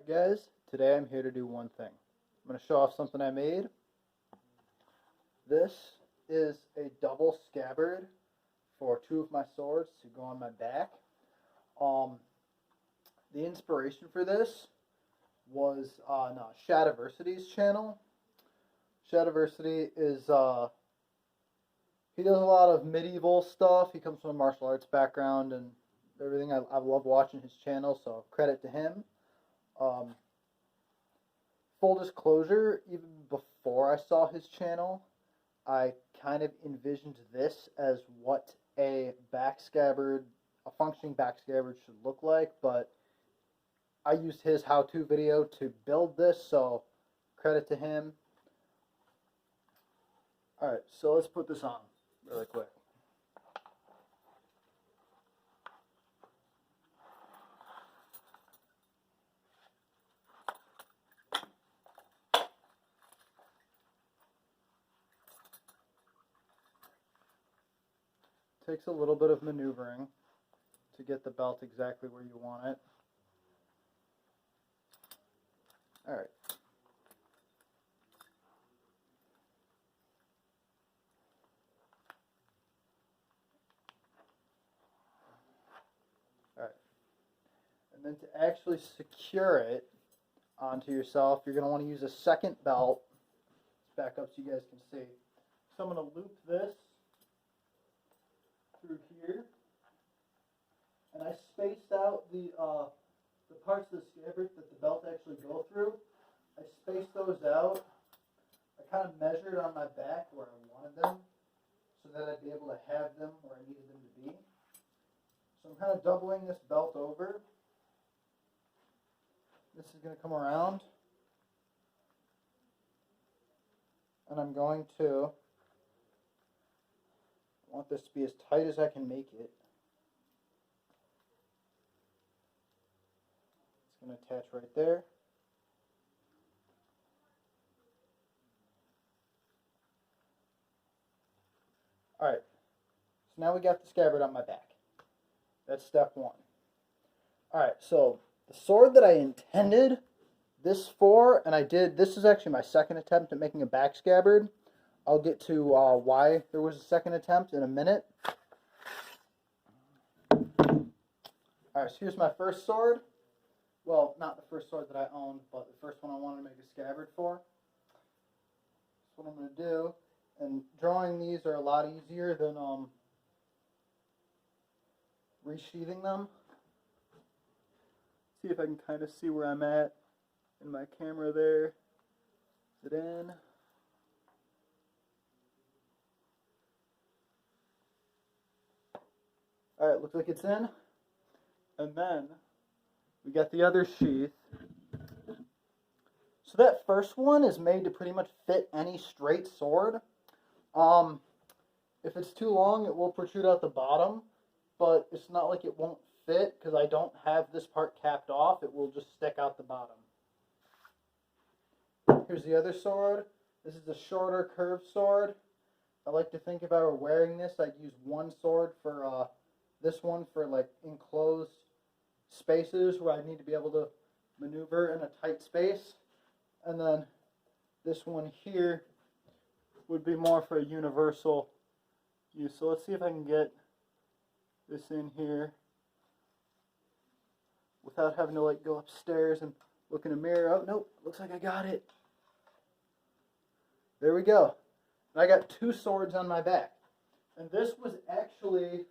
Hey guys, today I'm here to do one thing. I'm going to show off something I made. This is a double scabbard for two of my swords to go on my back. The inspiration for this was on Shadiversity's channel. Shadiversity is, he does a lot of medieval stuff. He comes from a martial arts background and everything. I love watching his channel, so credit to him. Full disclosure, even before I saw his channel, I kind of envisioned this as what a back scabbard, a functioning back scabbard should look like, but I used his how-to video to build this, so credit to him. Alright, so let's put this on really quick. Takes a little bit of maneuvering to get the belt exactly where you want it. Alright. Alright. And then to actually secure it onto yourself, you're going to want to use a second belt. Let's back up so you guys can see. So I'm going to loop this through here, and I spaced out the parts of the scabbard that the belt actually go through. I spaced those out. I kind of measured on my back where I wanted them so that I'd be able to have them where I needed them to be. So I'm kind of doubling this belt over. This is going to come around, and I'm going to want this to be as tight as I can make it. It's going to attach right there. Alright, so now we got the scabbard on my back. That's step one. Alright, so the sword that I intended this for, and this is actually my second attempt at making a back scabbard. I'll get to why there was a second attempt in a minute. Alright, so here's my first sword. Well, not the first sword that I owned, but the first one I wanted to make a scabbard for. That's what I'm going to do. And drawing these are a lot easier than resheathing them. See if I can kind of see where I'm at in my camera there. Is it in? Alright, looks like it's in. And then we got the other sheath. So that first one is made to pretty much fit any straight sword. If it's too long, it will protrude out the bottom, but it's not like it won't fit because I don't have this part capped off. It will just stick out the bottom. Here's the other sword. This is a shorter curved sword. I like to think if I were wearing this, I'd use one sword for this one for like enclosed spaces where I need to be able to maneuver in a tight space, and then this one here would be more for a universal use. So let's see if I can get this in here without having to like go upstairs and look in a mirror. Oh nope, looks like I got it. There we go. And I got two swords on my back, and this was actually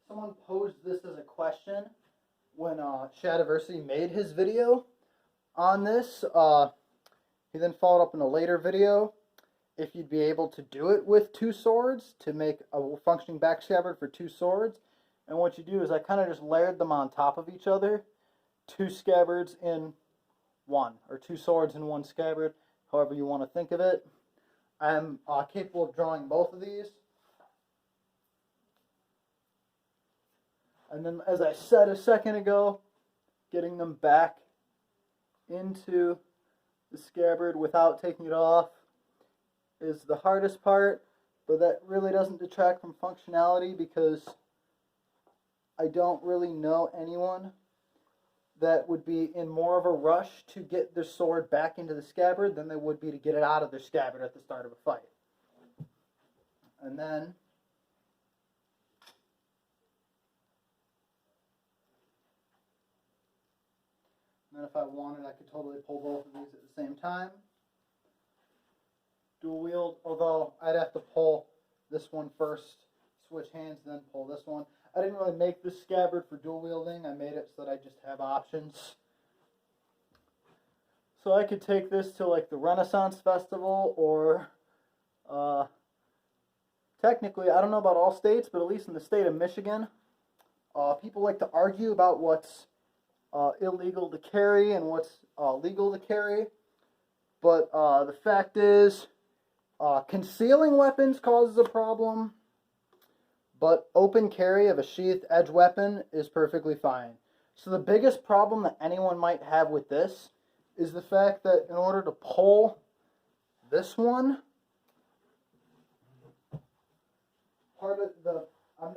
someone posed this as a question when Shadiversity made his video on this. He then followed up in a later video if you'd be able to do it with two swords to make a functioning back scabbard for two swords. And what you do is I kind of just layered them on top of each other. Two scabbards in one, or two swords in one scabbard, however you want to think of it. I'm capable of drawing both of these. And then, as I said a second ago, getting them back into the scabbard without taking it off is the hardest part, but that really doesn't detract from functionality because I don't really know anyone that would be in more of a rush to get their sword back into the scabbard than they would be to get it out of their scabbard at the start of a fight. And then if I wanted, I could totally pull both of these at the same time. Dual wield, although I'd have to pull this one first, switch hands, then pull this one. I didn't really make this scabbard for dual wielding. I made it so that I just have options. So I could take this to like the Renaissance Festival, or technically, I don't know about all states, but at least in the state of Michigan, people like to argue about what's illegal to carry and what's legal to carry. But the fact is, concealing weapons causes a problem, but open carry of a sheathed edge weapon is perfectly fine. So the biggest problem that anyone might have with this is the fact that in order to pull this one, I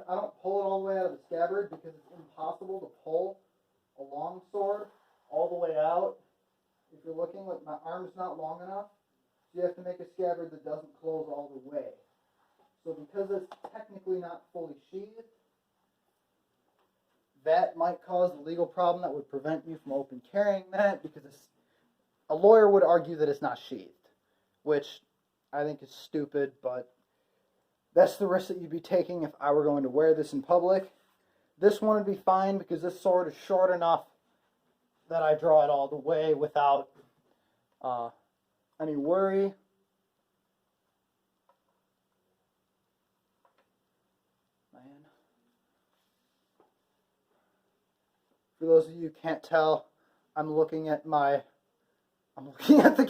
don't pull it all the way out of the scabbard because it's impossible to pull a long sword all the way out. If you're looking, like, my arm's not long enough, so you have to make a scabbard that doesn't close all the way. So because it's technically not fully sheathed, that might cause a legal problem that would prevent you from open carrying that, because a lawyer would argue that it's not sheathed, which I think is stupid, but that's the risk that you'd be taking if I were going to wear this in public. This one would be fine because this sword is short enough that I draw it all the way without any worry. Man. For those of you who can't tell, I'm looking at the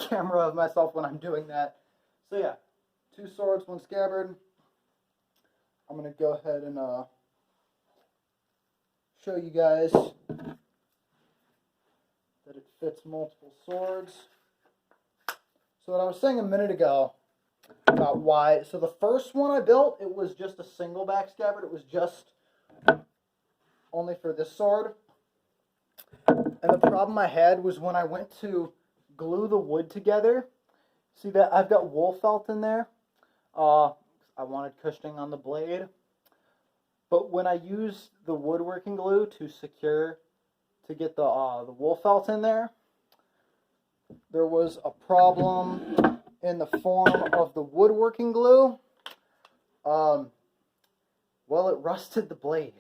camera of myself when I'm doing that. So yeah, 2 swords, 1 scabbard. I'm going to go ahead and show you guys that it fits multiple swords. So what I was saying a minute ago about why, so the first one I built, it was just a single back scabbard. It was just only for this sword. And the problem I had was when I went to glue the wood together. See that I've got wool felt in there. I wanted cushioning on the blade. But when I used the woodworking glue to get the wool felt in there, there was a problem in the form of the woodworking glue. Well, it rusted the blade.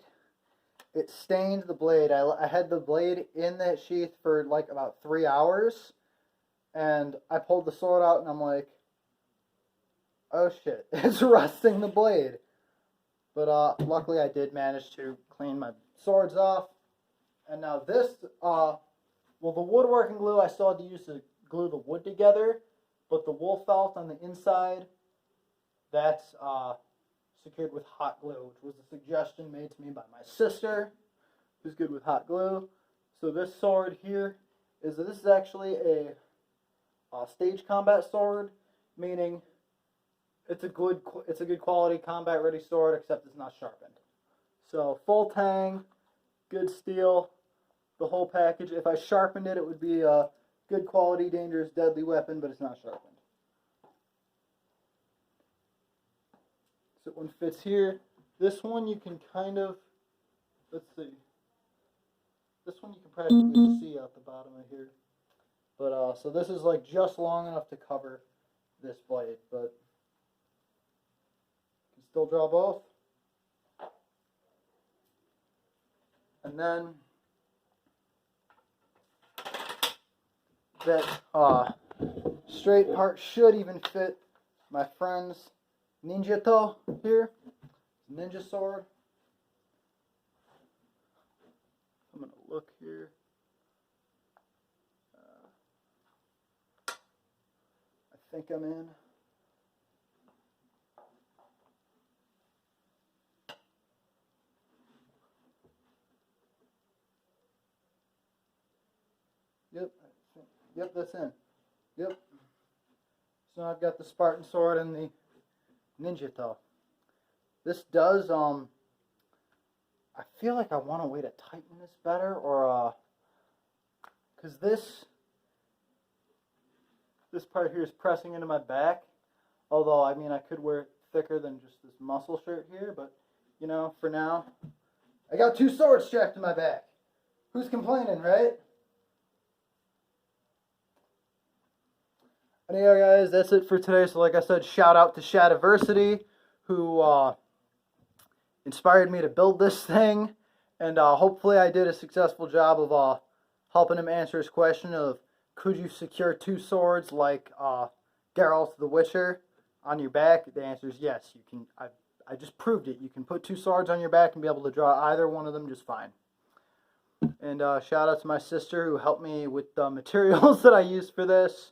It stained the blade. I had the blade in that sheath for like about 3 hours, and I pulled the sword out and I'm like, oh shit, it's rusting the blade. But luckily I did manage to clean my swords off. And now this, well, the woodworking glue I still had to use to glue the wood together, but the wool felt on the inside, that's secured with hot glue, which was a suggestion made to me by my sister, who's good with hot glue. So this sword here this is actually a stage combat sword, meaning it's a good quality combat ready sword, except it's not sharpened. So full tang, good steel, the whole package. If I sharpened it, it would be a good quality, dangerous, deadly weapon, but it's not sharpened. So one fits here. This one you can kind of, let's see. This one you can practically see out the bottom of here. But so this is like just long enough to cover this blade, but you can still draw both. And then that straight part should even fit my friend's ninjato here, ninja sword. I'm going to look here. I think I'm in. Yep, that's in. Yep. So now I've got the Spartan sword and the ninjato. This does, I feel like I want a way to tighten this better, or because this part here is pressing into my back. Although, I mean, I could wear it thicker than just this muscle shirt here, but, you know, for now, I got 2 swords strapped to my back. Who's complaining, right? Anyway, guys, that's it for today. So, like I said, shout out to Shadiversity, who inspired me to build this thing. And hopefully I did a successful job of helping him answer his question of, could you secure 2 swords like Geralt the Witcher on your back? The answer is yes. You can. I just proved it. You can put 2 swords on your back and be able to draw either one of them just fine. And shout out to my sister who helped me with the materials that I used for this.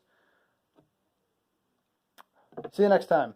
See you next time.